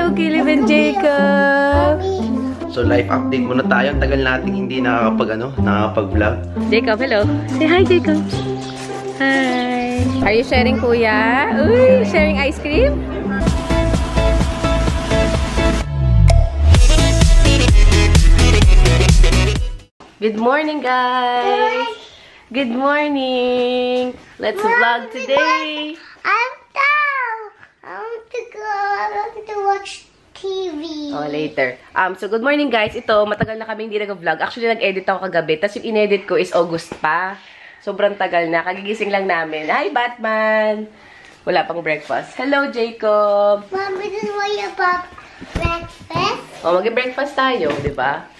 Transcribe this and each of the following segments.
Hello, Caleb and Jacob! So, life update muna tayo. Ang tagal nating hindi nakakapag-vlog. Jacob, hello. Say hi, Jacob. Hi. Are you sharing, kuya? Uy, sharing ice cream? Good morning, guys! Good morning! Let's vlog today! I want to watch TV. Oh, later. So, good morning, guys. Ito, matagal na kami hindi nag-vlog. Actually, nag-edit ako kagabi. Tapos yung in-edit ko is August pa. Sobrang tagal na. Kagigising lang namin. Hi, Batman! Wala pang breakfast. Hello, Jacob! Mommy, this is why you bought breakfast? Oh, mag-breakfast tayo, di ba?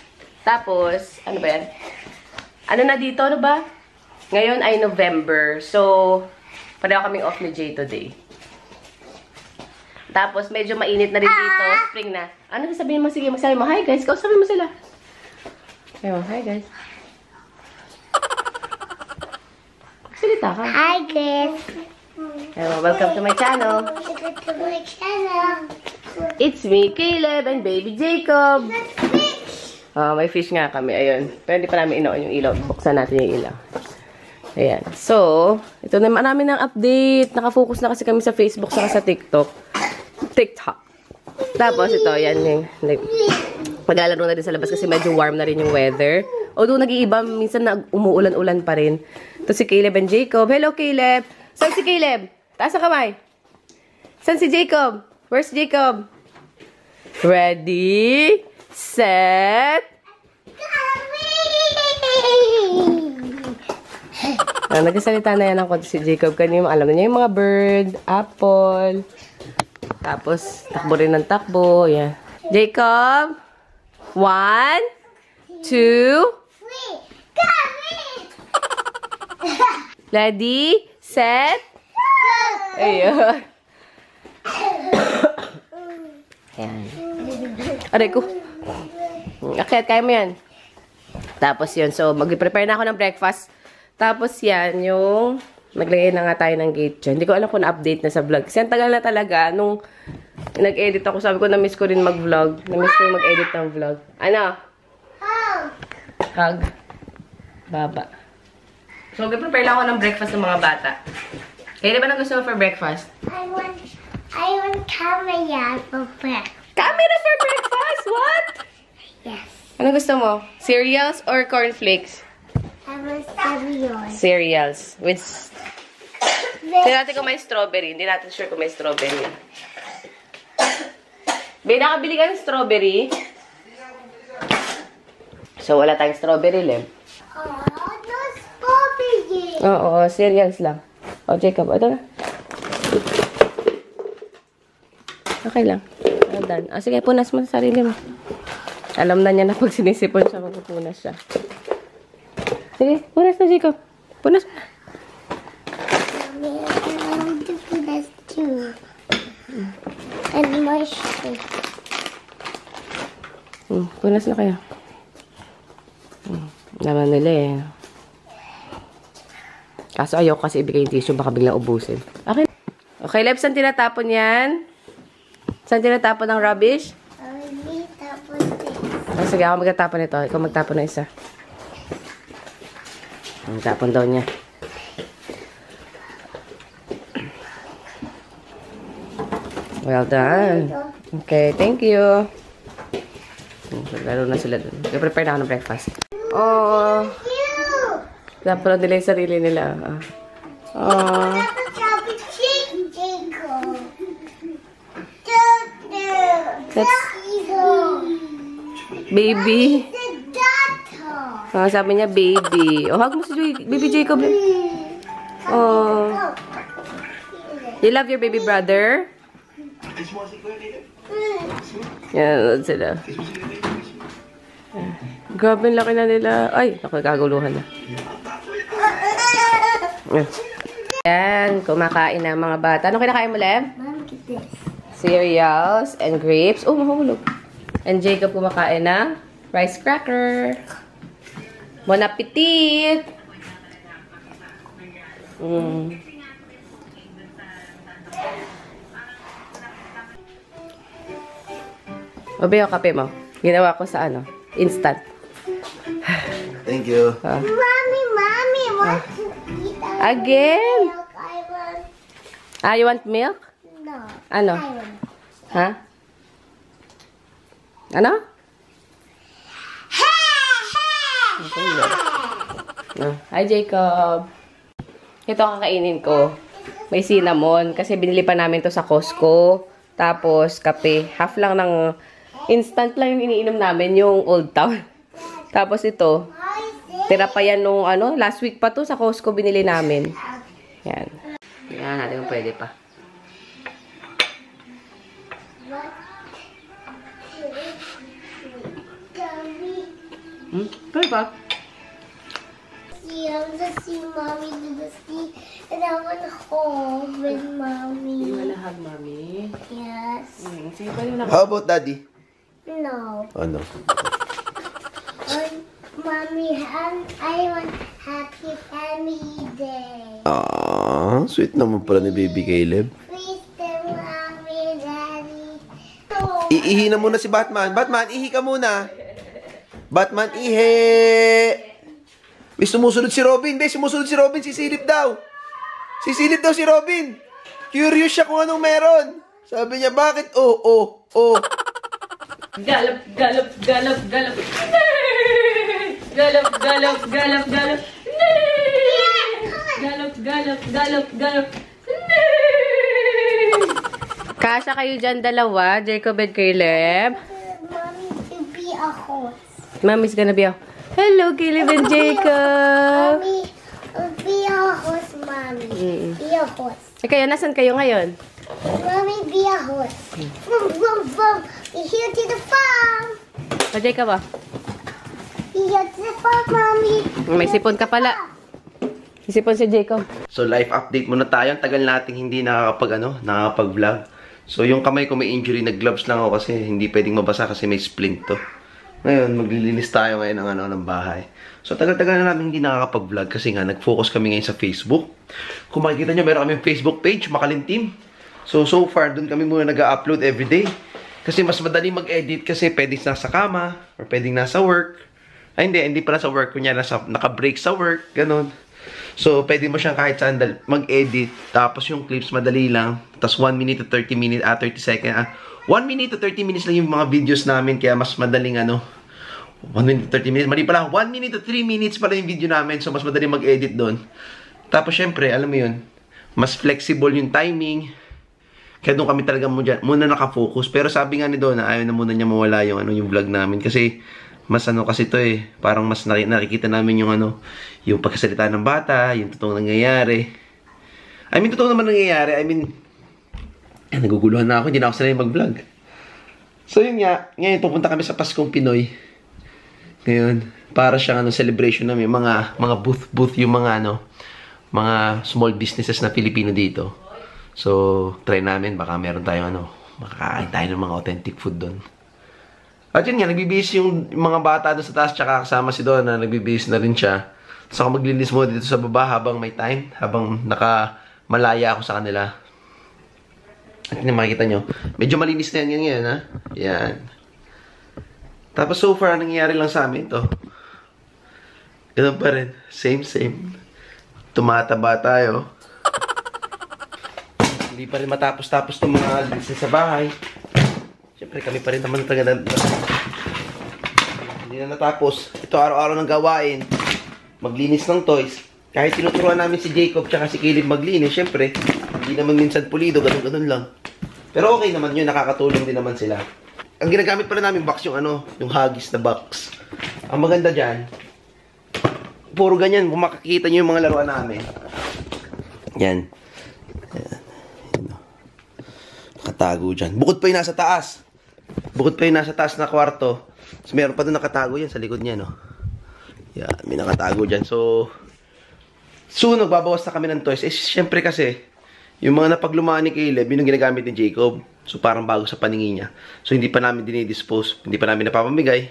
Tapos, ano ba yan? Ano na dito? Ano ba? Ngayon ay November. So, pareho kaming off ni Jay today. Tapos, medyo mainit na rin dito. Spring na. Ano sasabihin mo? Sige, magsabi mo. Hi, guys. Kausapin mo sila. Ayaw, hi, guys. Salita ka. Hi, guys. Ayaw, welcome to my channel. Welcome to my channel. It's me, Caleb, and baby Jacob. May fish nga kami. Ayun. Pero hindi pa namin inoon yung ilaw. Buksan natin yung ilaw. Ayan. So, ito na marami ng update. Nakafocus na kasi kami sa Facebook saka sa TikTok. Tapos ito, yan yung maglalaro na din sa labas kasi medyo warm na rin yung weather. Although nag-iiba, minsan umuulan-ulan pa rin. Ito si Caleb and Jacob. Hello, Caleb! Saan si Caleb? Taas ang kamay. Saan si Jacob? Where's Jacob? Ready, set, nagsasalita na yan ako si Jacob. Kanina, alam na niya yung mga bird, apple. Tapos, takbo rin ng takbo. Yan. Jacob. 1, 2. Ready, set. Ayun. Ayan. Aray ko. Okay, kaya mo yan. Tapos yun. So, mag-prepare na ako ng breakfast. Tapos yan, yung maglagay na nga tayo ng gate dyan. Hindi ko alam kung na-update na sa vlog. Kasi ang tagal na talaga. Nung nag-edit ako, sabi ko na-miss ko rin mag-vlog. Na-miss ko yung mag-edit ng vlog. Ano? Hug. Baba. So, mag-prepare lang ako ng breakfast ng mga bata. Kaya ba na gusto mo for breakfast? I want camera for breakfast. Camera for breakfast? What? Yes. Ano gusto mo? Cereals or cornflakes? I want cereals. Cereals. With... Hindi natin kung may strawberry. Hindi natin sure kung may strawberry. May nakabili ka ng strawberry? So, wala tayong strawberry, Lem. No strawberry. Oo, cereals lang. O, Jacob, ito na. Okay lang. Well done. Sige, punas mo sa sarili mo. Alam na niya na pag sinisipon siya, magpupunas siya. Sige, punas na, Jacob. Punas mo na. Mommy, I want to punas too. And mush. Punas na kayo. Naman nila eh. Kaso ayaw kasi ibigay yung tissue, baka biglang ubusin. Okay. Okay, Leb, saan tinatapon yan? Saan tinatapon ng rubbish? Sige, ako magtatapon ito. Ikaw magtapon na isa. Magtapon daw niya. Well done. Okay, thank you. Lalo na sila dun. Prepare na ako ng breakfast. Oh. Dapat nila yung sarili nila. Oh. That's baby. Sabi niya baby. Oh, hug mo si baby Jacob. Oh. You love your baby brother? Yan, sila. Grabe, laki na nila. Ay, ako kaguluhan na. Yan, kumakain na mga bata. Ano kinakain mo, Lem? Cereals and grapes. Oh, mahulog. And Jacob kumakain na rice cracker. Bon appetit! O, Beo, kape mo. Ginawa ko sa ano, instant. Thank you. Mommy, want to eat Again? milk? I want. You want milk? No. Ano? I want. Ha? Ano? Hi, Jacob. Ito ang kakainin ko. May cinnamon. Kasi binili pa namin to sa Costco. Tapos, kape. Half lang ng instant lang yung iniinom namin, yung Old Town. Tapos ito, tira pa yan nung ano, last week pa to sa Costco binili namin. Yan. Yan, natin kung pwede pa. Pwede pa. I want to see mommy do the ski, and I want to hold with mommy. hug, Mami. Yes. Sige, pwede na. How about daddy? No. Ano? Mommy, I want happy family day. Sweet naman pala ni baby Caleb. Please tell mommy, daddy. Iihi na muna si Batman. Batman, ihi ka muna. Batman, ihi! May sumusunod si Robin. Be, sumusunod si Robin. Sisilip daw. Sisilip daw si Robin. Curious siya kung anong meron. Sabi niya, bakit? Oh. Galop, galop, galop, galop. Galop, galop, galop, galop. Galop, galop, galop, galop. Kasya kayo dyan dalawa, Jacob and Caleb. Mommy to be a horse. Mommy's gonna be a... Hello, Caleb and Jacob. Mommy, be a horse, mommy. Be a horse. Kayo, nasan kayo ngayon? Mommy, be a horse. Boom, boom, boom. We're here to the farm. O, Jacob, ah. We're here to the farm, mommy. May sipon ka pala. May sipon si Jacob. So, life update muna tayo. Ang tagal nating hindi nakakapag-vlog. So, yung kamay ko may injury, nag-gloves lang ako kasi hindi pwedeng mabasa kasi may splint to. Ngayon, maglilinis tayo ngayon ng bahay. So, tagal-tagal na namin hindi nakakapag-vlog kasi nga, nag-focus kami ngayon sa Facebook. Kung makikita nyo, meron kami Facebook page, Makalim Team. So far, dun kami muna nag-upload everyday. Kasi mas madali mag-edit kasi pwedeng nasa kama or pwedeng nasa work. Ay, hindi pa nasa work. Kunya, naka-break sa work, ganun. So, pwede mo siyang kahit saan mag-edit. Tapos yung clips, madali lang. Tapos 1 minute to 30 minutes, 30 seconds. 1 minute to 30 minutes lang yung mga videos namin. Kaya mas madaling 1 minute to 30 minutes. Mali pala, 1 minute to 3 minutes pala yung video namin. So, mas madaling mag-edit doon. Tapos, syempre, alam mo yun, mas flexible yung timing. Kaya doon kami talaga muna nakafocus. Pero sabi nga ni Donna, ayaw na muna niya mawala yung, yung vlog namin. Kasi, mas kasi to parang mas nakikita namin yung yung pagkasalita ng bata, yung totoong nangyayari. Totoong naman nangyayari. Naguguluhan na ako, hindi na ako sanay mag-vlog. So yun nga, ngayon pupunta kami sa Paskong Pinoy. Ngayon, para siyang celebration namin, mga booth yung mga small businesses na Filipino dito. So, try namin, baka meron tayong makakain tayo ng mga authentic food doon. At yun nga, nagbibihis yung mga bata doon sa taas, tsaka kasama si Donna, nagbibihis na rin siya. So, ako maglinis mo dito sa baba habang may time, habang nakamalaya ako sa kanila. At yun, makikita nyo, medyo malinis na yan ngayon, ha? Yan. Tapos, so far, nangyayari lang sa amin to. Ganun pa rin. Same. Tumataba tayo. Hindi pa rin matapos-tapos itong mga linis sa bahay. Siyempre, kami pa rin naman talaga hindi na natapos. Ito araw-araw ng gawain. Maglinis ng toys. Kahit tinuturuan namin si Jacob tsaka si Caleb maglinis, siyempre, hindi naman minsan pulido, ganun lang. Pero okay naman yun, nakakatulong din naman sila. Ang ginagamit pala namin box yung yung Huggies na box. Ang maganda dyan, puro ganyan, kung makikita nyo yung mga laruan namin. Yan. Nakatago dyan. Bukod pa yung nasa taas. Na kwarto. So, meron pa doon nakatago yan sa likod niya, no? Yan, may nakatago dyan. So, soon, nagbabawas na kami ng toys. Siyempre kasi, yung mga napaglumaan ni Caleb, yun yung ginagamit ni Jacob. So, parang bago sa paningin niya. So, hindi pa namin dinidispose. Hindi pa namin napapamigay.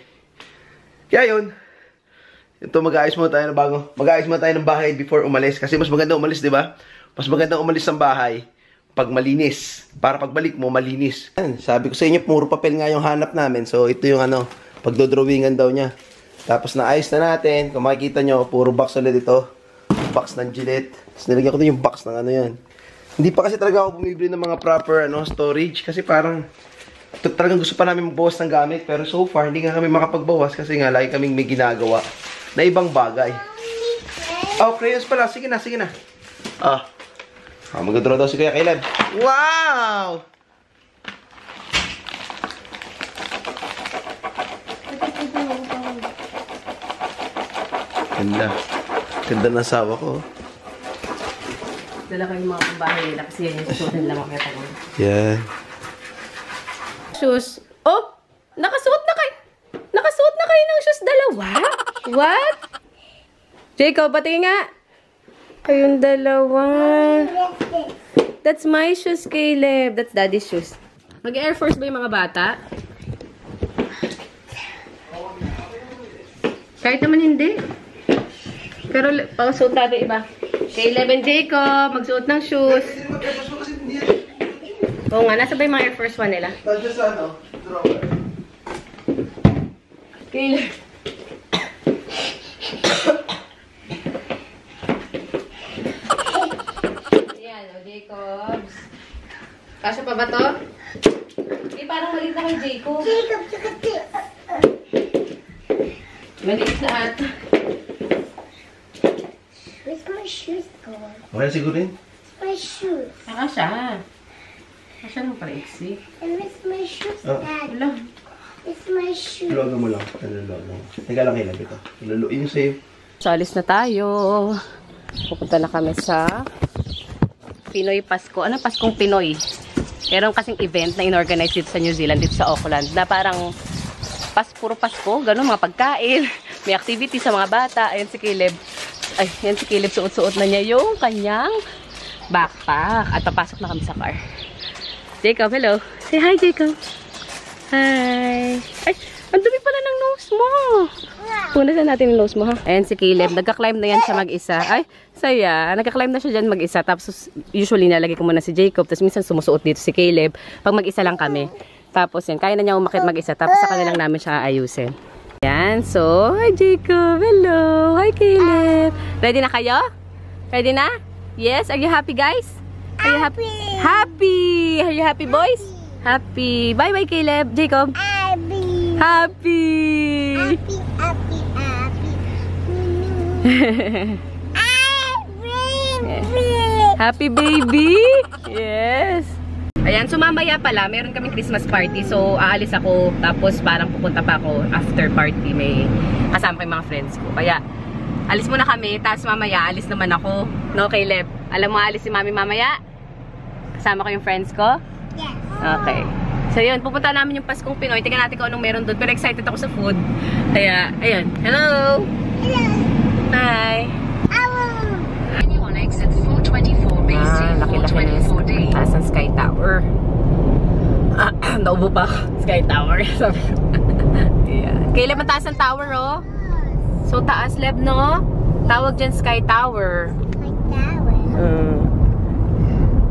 Kaya yun. Ito, mag-aayos muna tayo ng bahay before umalis. Kasi mas maganda umalis, di ba? Mas maganda umalis ng bahay pag malinis. Para pagbalik mo, malinis. Sabi ko sa inyo, puro papel nga yung hanap namin. So, ito yung ano, pagdodrawingan daw niya. Tapos naayos na natin. Kung makikita nyo, puro box ulit ito. Box ng Gillette. Tapos nilagyan ko din yung box ng ano yan. Hindi pa kasi talaga ako bumibili ng mga proper storage. Kasi parang, talagang gusto pa namin magbawas ng gamit. Pero so far, hindi nga kami makapagbawas. Kasi nga, lagi kaming may ginagawa na ibang bagay. Oh, crayons pala. Sige na, sige na. Mag-draw daw si Kuya Caleb. Wow! Ganda. Ganda ng asawa ko. Dala ko yung mga pambahay nila kasi yan yung susuotin nila makita ko. Yan. Shoes. Oh! Nakasuot na kayo ng shoes dalawa? What? Jacob, pati nga. Kayong dalawa. That's my shoes, Caleb. That's daddy's shoes. Mag-Air Force ba yung mga bata? Kahit naman hindi. Pero pausuot natin iba. Caleb and Jacob, magsuot ng shoes. Oo nga, nasa ba yung mga Air Force 1 nila? Tadya sa ano? Drawer. Caleb. Ayan, o Jacobs. Kasya pa ba to? Hindi, parang maliit na kay Jacob. Jacob, Jacob. Maliit na ata. Where's my shoes going? Okay na siguro yun? My shoes. Kasya. Kasya naman pala iksi. And where's my shoes, Oh. Dad? Wala. It's my shoes. Luwaga mo lang. Luwaga mo. Teka lang Caleb ito. Luluin yung sa'yo. So, alis na tayo. Pupunta na kami sa Pinoy Pasko. Ano Paskong Pinoy? Meron kasing event na inorganize dito sa New Zealand, dito sa Auckland, na parang puro Pasko, gano'n, mga pagkain, may activity sa mga bata. Ayan si Caleb. Ay, yan si Caleb, suot-suot na niya yung kanyang backpack. At papasok na kami sa car. Jacob, hello. Say hi, Jacob. Hi. Ay, ang dumi pala ng nose mo. Punasan natin yung nose mo, ha? Ayan si Caleb. Nagka-climb na yan siya mag-isa. Ay, saya. Nagka-climb na siya dyan mag-isa. Tapos, usually, nalagay ko muna si Jacob. Tapos, minsan sumusuot dito si Caleb. Pag mag-isa lang kami. Tapos, yan. Kaya na niya umakit mag-isa. Tapos, sa kanilang namin siya ayusin. Yan. So, hi, Jacob. Hello. Hi, Caleb. Ready na kayo? Ready na? Yes? Are you happy, guys? Are you happy? Happy! Are you happy, boys? Happy. Bye-bye, Caleb. Jacob. Abby. Happy! Happy, happy, happy. Happy baby! Yes! Ayan, so mamaya pala, meron kaming Christmas party. So, aalis ako, tapos parang pupunta pa ako after party. May kasama ko yung mga friends ko. Kaya, alis muna kami, tapos mamaya, alis naman ako. No, Caleb? Alam mo, alis si mami mamaya? Kasama ko yung friends ko? Yes. Okay. So, yun, pupunta namin yung Paskong Pinoy. Tingnan natin kung anong meron doon. Pero excited ako sa food. Kaya, ayun. Hello! Hello. Hi! Ow. Exit 424 BC, Laki-laki na 424D. yung taas ng Sky Tower. Naubo pa. Sky Tower. Sabi ko. Yeah. Kailan mataas ang tower, oh? So, taas, Leb, no? Tawag dyan Sky Tower. My tower.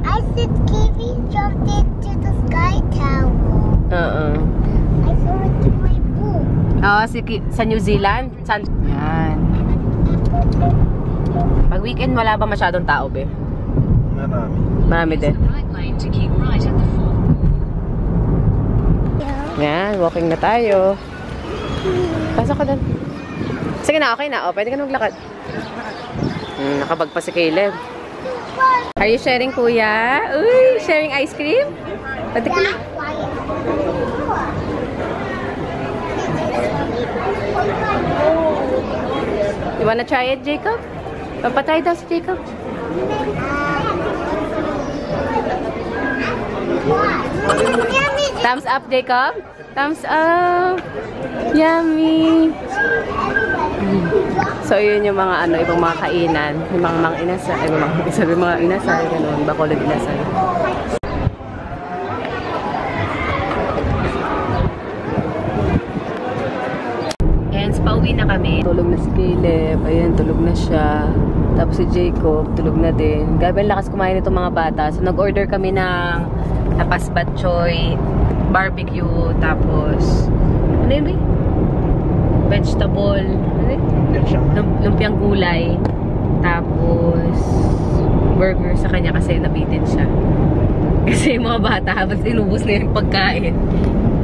I said Kiwi jumped into the sky tower. I saw it in my book. Sa New Zealand? Yan. Pag weekend, wala ba masyadong tao, be? Marami. Marami din. Right lane to keep right at the fork. Yan, walking na tayo. Pasok ka doon. Sige na, okay na. O, pwede ka na maglakad. Nakabag pa si Caleb. Are you sharing, kuya? Uy, sharing ice cream? Pwede ka na. You wanna try it, Jacob? Papatry daw si Jacob. Thumbs up, Jacob. Thumbs up. Yummy. So, yun yung mga ibang mga kainan. Yung mga inasal. Mga inasal, ganun. Bacolod inasal. And pauwi na kami. Tulog na si Caleb. Ayan, tulog na siya. Tapos si Jacob, tulog na din. Grabe ang lakas kumain itong mga bata. So, nag-order kami ng tapas batchoy, barbecue, tapos, ano yun, eh? Vegetable, ano yun? Lumpiang gulay. Tapos, burger sa kanya kasi nabitin siya. Kasi yung mga bata, habang inubos na yung pagkain.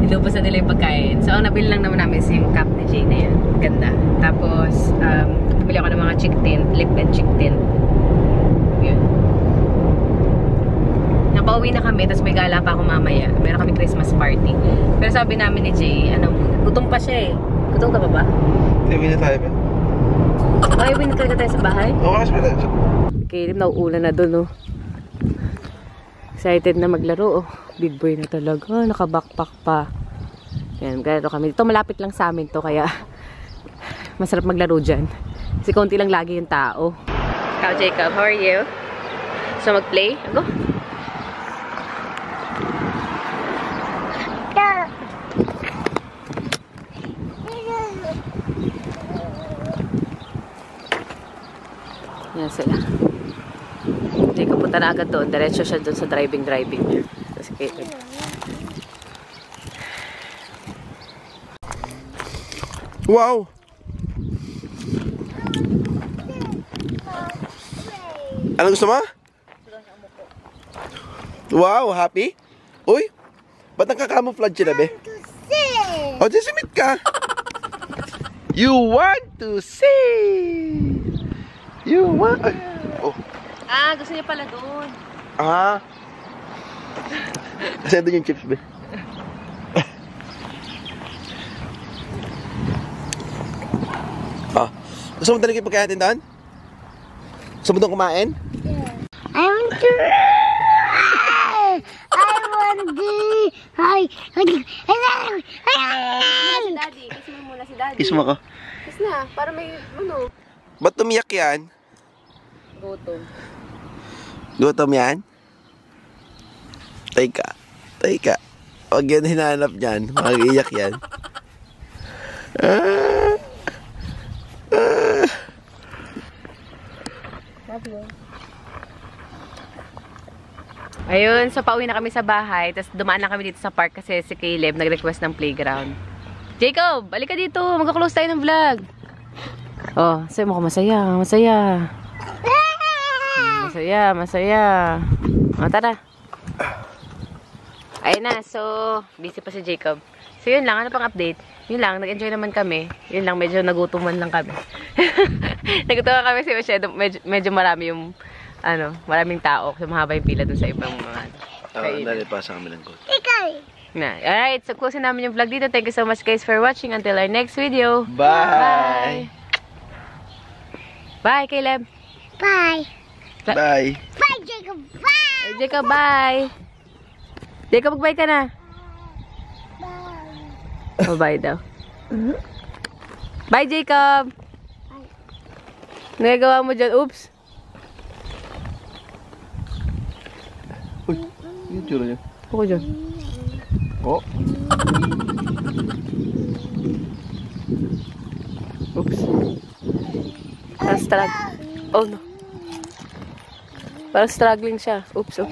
Inubos na nila yung pagkain. So, ang nabili lang naman namin is yung cup ni Jay na yun. Ganda. Tapos, bumili ako ng mga chick tint, lip and chick tint. Yun. Napauwi na kami, tapos may gala pa ako mamaya. Meron kami Christmas party. Pero sabi namin ni Jay, gutom pa siya eh. Gutom ka pa ba? Uwi na tayo ba? Okay, uwi na talaga tayo sa bahay? Oo, kasi pala. Caleb, nauulan na dun, oh. Excited na maglaro, oh. Big boy na talaga. Naka-backpack pa. Ayan, maglaro kami. Dito malapit lang sa amin to, kaya masarap maglaro dyan. Kasi konti lang lagi yung tao. Ikaw, Jacob, how are you? So, mag-play? Go. Yan sila. Jacob punta na agad doon. Diretso siya doon sa driving niya. Tapos Caleb. Wow! Ano gusto mo? Wow, happy? Uy, ba't nagka-camouflage sila, be? To sing. O, simit ka. You want to see? You want... Oh. Ah, gusto niya pala doon. Ah. Kasi doon yung chips, be. Ah. Gusto mo talaga ipagkayatin doon? Gusto mo doon kumain? I want to. Daddy, kiss mo muna si Daddy. Kiss mo ko. Kiss na, para may ano. Ba't tumiyak yan? Gutom. Gutom yan? Teka. Huwag yan hinahanap dyan. Mag-iyak yan. Ayun, so pauwi na kami sa bahay. Tapos dumaan lang kami dito sa park kasi si Caleb nag-request ng playground. Jacob, balik ka dito. Mag-close tayo ng vlog. Oh, sabi mo ko masaya. Masaya. O, tara. Ayun na, so busy pa si Jacob. So yun lang, ano pang update? Yun lang, nag-enjoy naman kami. Yun lang, medyo nagutuman lang kami. Nagutuman kami kasi medyo marami yung maraming tao. Kasi mahaba yung pila dun sa ibang mga Nalipasa kami ng goat. Ikaw. Alright, so close namin yung vlog dito. Thank you so much guys for watching. Until our next video. Bye! Bye, Caleb. Bye. Bye! Bye, Jacob. Bye. Hey, Jacob, bye. Jacob, bye ka na. Bye. Oh, bye daw. Bye, Jacob. Nagagawa mo dyan? Oops. Uy, yung tsura niya. Ako dyan. Oh. Oops. Parang oh no. Parang struggling siya. Oops.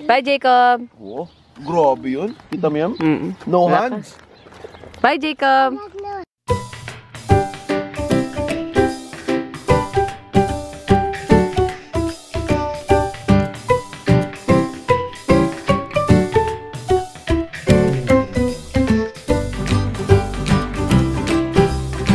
Bye, Jacob. Oh, grabe yun. Kita mo yan? Mm-mm. No hands. Bye, Jacob. Mag